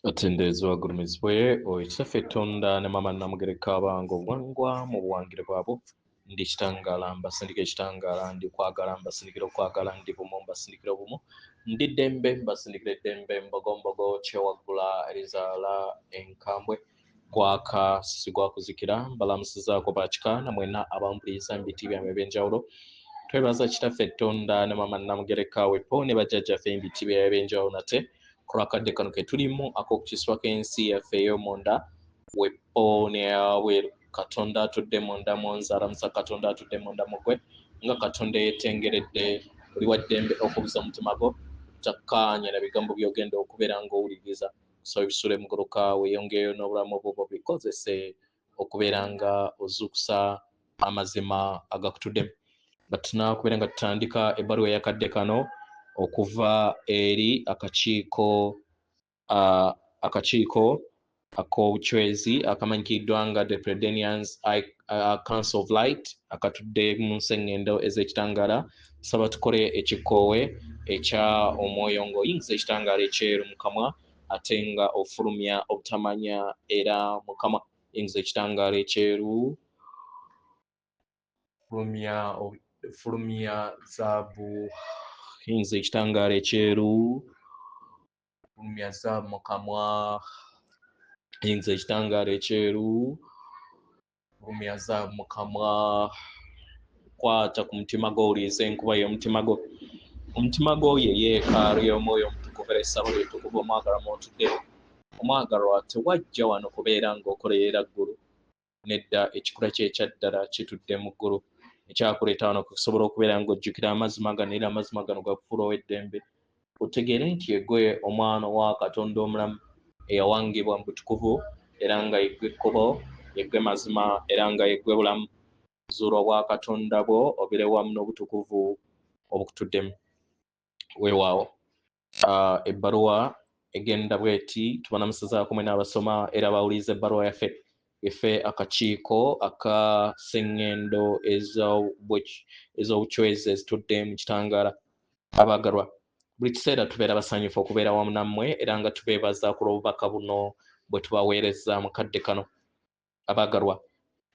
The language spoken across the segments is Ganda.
Atendezwa gurumizwe oisafe tonda ne mama namugereka abango bwangwa mu buwangire bwabo ndi kitangala mbasindika ekitangala ndi kwagala mbasindikira okwagala ndi bumu mbasindikira bumu ndi dembe mbasindikira dembe mbogombogo kyewagula erizala enkambwe gwaka sisi gwakuzikira mbalamusizaako bakika namwena abampuliriza mbiti byamwe ebyenjawulo twebaza kitaffe tonda ne mama namugereka wepo ne bajjajjaffe embiti byabwe ebyenjawulo nate kulakadde kano ke tulimu ak'okukiswa k'ensi yaffe ey'omunda wepo ne yaweeru katonda atudde munda mu nze alamusa katonda atudde munda mu gwe nga katonda yeetengeredde buli waddembe okubuza omutima gwo takkaanya na bigambo by'ogenda okubeera ng'owuliriza so ebisula emugoloka weeyongeeyo n'obulamu bwo bikozese okubeera nga ozuukusa amazima agakutuddemu batuna kubeera nga tutandika ebbaluwa eyakadde kano okuva eri akakiiko ak'obucwezi akamanyikiddwa nga the Predenians Council of Light akatudde mu nsengendo ez'ekitangaala saba tukole ekikoowe ekya omwoyo ng'oyingiza ekitangaala ekyeru mu kamwa ate nga ofulumya obutamanya era mu kamwa yingiza ekitangaala ekyeru fulumya zaabu yingiza ekitangaala ekyeru fulumya zaabu mu kamwa yingiza ekitangaala ekyeru fulumya zaabu mu kamwa kwata ku mutima gwo owuliriza enkuba y'omutima gwo omutima gwo ye yeekaalu y'omwoyo omutukuvu era essabo ly'etukuvu omwagalwa mw'otudde omwagalwa tewajja wano kubeera ng'okolerera ggulu nedda ekikula kye ekyaddala kitudde mu ggulu ekyakuleeta wano kusobola okubeera ng'ojjukira amazima gano era amazima gano gakufuula ow'eddembe otegeere nti yegwe omwana wa katonda omulamu eyawangibwa mu butukuvu era nga yeggwe ekkubo yeggwe mazima era nga yeggwe bulamu zuula obwa katonda bwo obire wamu n'obutukuvu obukutuddemu weewaawo ebbaluwa egenda bweti tubanamusizaako mwe n'abasoma era bawuliriza ebbaluwa yaffe ife akakiiko aka sseŋŋendo ez'obucwezi ezitudde mu kitangaala abaagalwa buli kiseera tubeera basanyufu okubeera wamu nammwe era nga tubeebaza ku lw'obubaka buno bwe tubaweereza mu kadde kano abaagalwa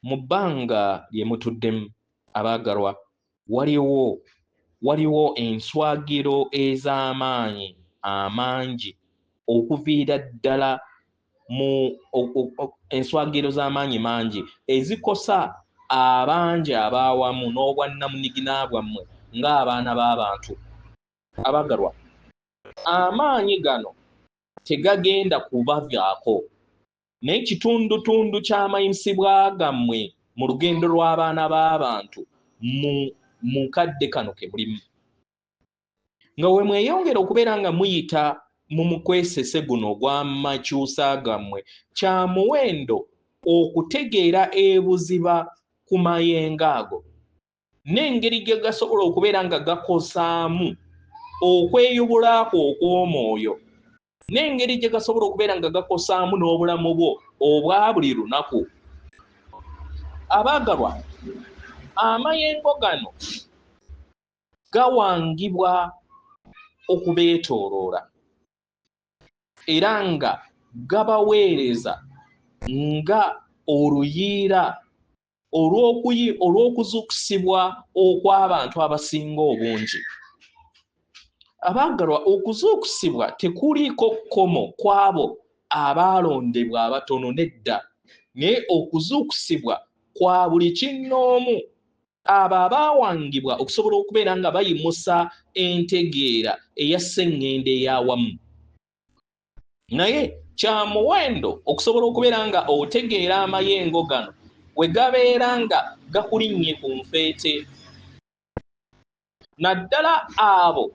mu bbanga lye mutuddemu abaagalwa waliwo enswagiro ez'amaanyi amangi okuviira ddala mu enswagiro z'amaanyi mangi ezikosa abangi abaawamu n'obwannamunigina bwammwe ng'abaana b'abantu abaagalwa amaanyi gano tegagenda kubavaako n'ekitundutundu ky'amayisibwa gammwe mu lugendo lw'abaana b'abantu mu kadde kano ke mulimu nga we mweyongera okubeera nga muyita mu mukwesese guno ogw'amakyusa gammwe kya muwendo okutegeera ebuziba ku mayengo ago n'engeri gye gasobola okubeera nga gakosaamu okweyubulako okw'omwoyo n'engeri gye gasobola okubeera nga gakosaamu n'obulamu bwo obwa buli lunaku abaagalwa amayengo gano gawangibwa okubeetooloola era nga gabaweereza nga oluyiira olw'okuzuukusibwa okw'abantu abasinga obungi abaagalwa okuzuukusibwa tekuliiko kkomo kw'abo abaalondebwa abatono nedda naye okuzuukusibwa kwa buli kinnoomu abo abaawangibwa okusobola okubeera nga bayimusa entegeera eya sseŋŋendo ey'awamu naye kya muwendo okusobola okubeera nga otegeera amayengo gano we gabeera nga gakulinnye ku nfeete naddala abo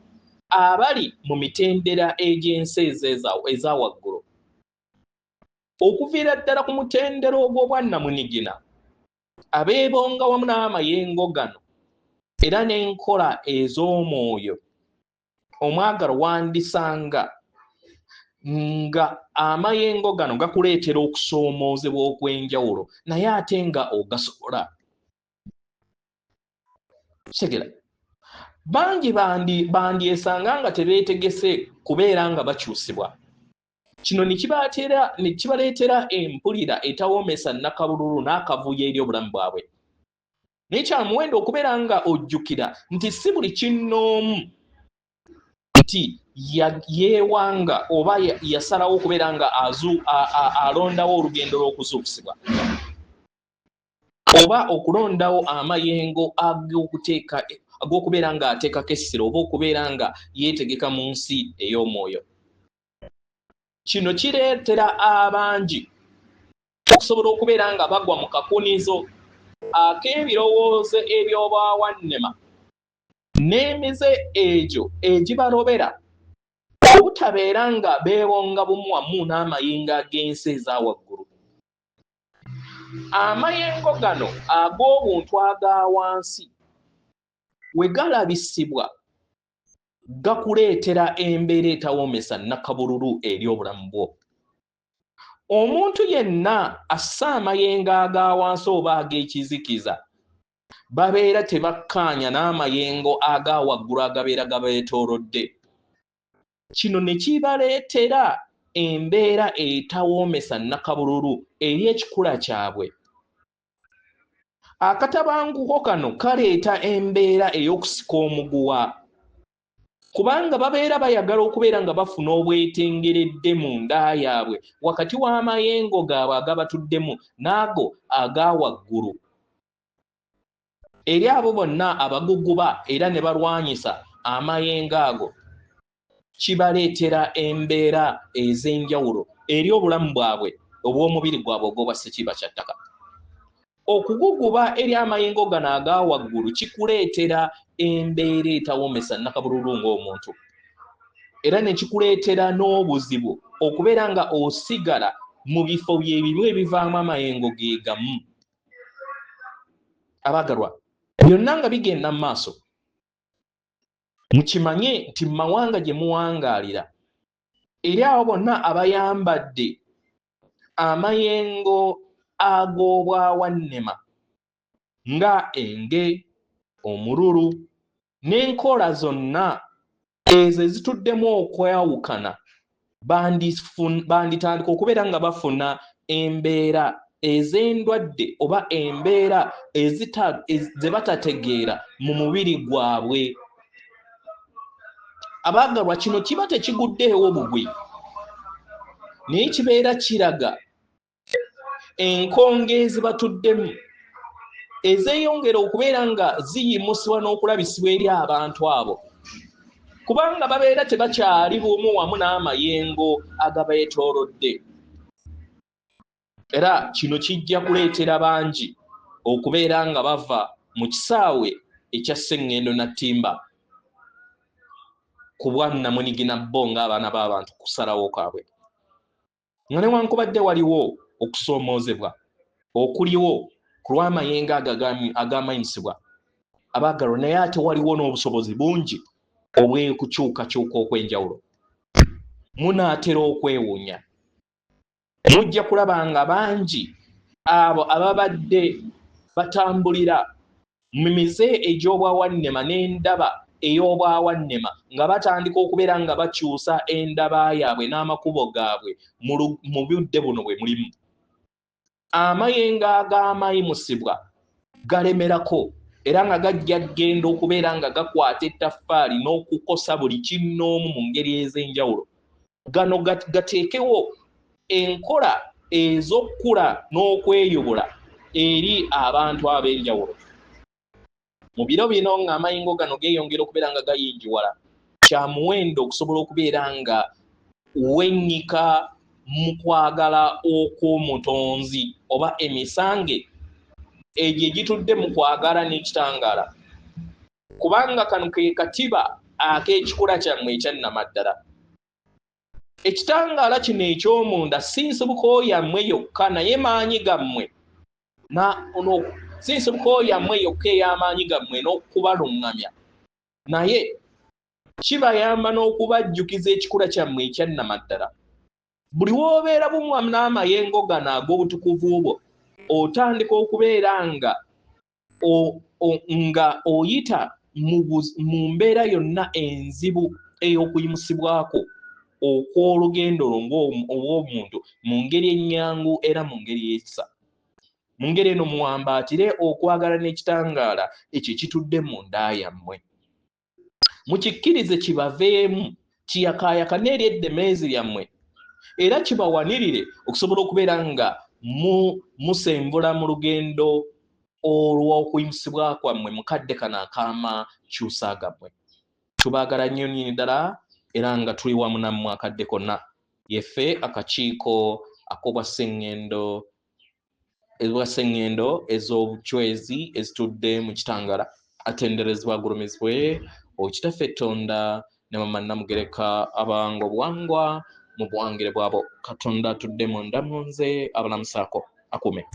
abali mu mitendera egy'ensi eza waggulu okuviira ddala ku mutendera ogw'obwannamunigina abeebonga wamu n'amayengo gano era n'enkola ez'omwoyo omwagalo wandisanga nga amayengo gano gakuleetera okusoomoozebwa okw'enjawulo naye ate nga ogasobola segera bangi bandyesanga nga tebeetegese kubeera nga bakyusibwa kino ne kibaleetera empulira etawoomesa Nakabululu n'akavuyo eri obulamu bwabwe. Naye kya muwendo okubeera nga ojjukira nti si buli kinnoomu nti yeewanga oba yasalawo okubeera nga alondawo olugendo lw'okuzuukusibwa oba okulondawo amayengo ag'okubeera nga ateekako essira oba okubeera nga yeetegeka mu nsi ey'omwoyo. Kino kireetera abangi okusobola okubeera nga bagwa mu kakunizo ak'ebirowoozo eby'obwawannema n'emize egyo egibalobera obutabeera nga beewonga bumu wamu n'amayengo ag'ensi eza waggulu. Amayengo gano ag'obuntu aga wansi we galabisibwa gakuleetera embeera etawoomesa Nakabululu eri obulamu bwo. Omuntu yenna assa amayengo aga wansi oba ag'ekizikiza babeera tebakkaanya n'amayengo aga waggulu agabeera gabeetoolodde. Kino ne kibaleetera embeera etawoomesa Nakabululu eri ekikula kyabwe. Akatabanguko kano kaleeta embeera ey'okusika omuguwa kubanga babeera bayagala okubeera nga bafuna obwetengeredde mu nda yaabwe wakati w'amayengo gaabwe agabatuddemu n'ago aga waggulu. Eri abo bonna abaguguba era ne balwanyisa amayengo ago kibaleetera embeera ez'enjawulo eri obulamu bwabwe obw'omubiri gwabwe ogw'obwa Ssekiba kya ttaka. Okuguguba eri amayengo gano aga waggulu kikuleetera embeera etawoomesa Nakabululu ng'omuntu era ne kikuleetera n'obuzibu okubeera nga osigala mu bifo byebimu ebivaamu amayengo ge gamu. Abaagalwa, byonna nga bigenda mu maaso mukimanye nti mu mawanga gye muwangaalira eri abo bonna abayambadde amayengo ag'obwawannema nga enge, omululu n'enkola zonna ezo ezituddemu okwawukana banditandika okubeera nga bafuna embeera ez'endwadde oba embeera ze batategeera mu mubiri gwabwe. Abaagalwa, kino kiba tekiguddeewo bugwi naye kibeera kiraga enkonge ezibatuddemu ezeeyongera okubeera nga ziyimusibwa n'okulabisibwa eri abantu abo kubanga babeera tebakyali bumu wamu n'amayengo agabeetoolodde. Era kino kijja kuleetera bangi okubeera nga bava mu kisaawe ekya Sseŋŋendo Nattimba ku bwa Namunigina bo ng'abaana b'abantu kusalawo kwabwe. Nga newankubadde waliwo okusoomoozebwa okuliwo ku lw'amayengo ag'amanyisibwa, abaagalwa, naye ate waliwo n'obusobozi bungi obw'ekukyukakyuka okw'enjawulo. Munaatera okwewuunya. Mujja kulaba nga bangi abo ababadde batambulira mu mize egy'obwawannema n'endaba ey'obwawannema nga batandika okubeera nga bakyusa endaba yaabwe n'amakubo gaabwe mu budde buno bwe mulimu. Amayengo ag'amayimusibwa galemerako era nga gajja genda okubeera nga gakwata ettaffaali n'okukosa buli kinnoomu mu ngeri ez'enjawulo. Gano gateekewo enkola ez'okkula n'okweyobola eri abantu ab'enjawulo. Mu biro bino ng'amayengo gano geeyongera okubeera nga gayinjiwala, kya muwendo okusobola okubeera nga wennyika mu kwagala okw'omutonzi oba emisange egyo egitudde mu kwagala n'ekitangaala, kubanga kano ke katiba ak'ekikula kyammwe ekyannamaddala. Ekitangaala kino eky'omunda si nsibuko yammwe yokka naye maanyi gammwe si nsibuko yammwe yokka ey'amaanyi gammwe n'okubaluŋŋamya, naye kibayamba n'okubajjukiza ekikula kyammwe ekyannamaddala. Buli w'obeera bumu n'amayengo gano ag'obutukuvu bwo otandika okubeera nga oyita mu mbeera yonna enzibu ey'okuyimusibwako okw'olugendo olw'omuntu mu ngeri ennyangu era mu ngeri y'ekisa. Mu ngeri eno muwambaatire okwagala n'ekitangaala ekyo ekitudde mu nda yammwe. Mukikkirize kibaveemu, kiyakaayakane eri eddemeezi lyammwe, era kibawanirire okusobola okubeera nga musembula mu lugendo olw'okuyimusibwa kwammwe mu kadde kano ak'amakyusa gammwe. Tubaagala nnyo nnyini ddala era nga tuli wamu nammwe akadde konna. Yeffe akakiiko ak'obwasseŋŋendo ez'obucwezi ezitudde mu kitangaala, atenderezebwa agulumizibwe Okitaffe Tonda ne Mama Namugereka abanga obuwangwa mu buwangire bwabo. Katonda atudde munda mu nze abalamusaako akume.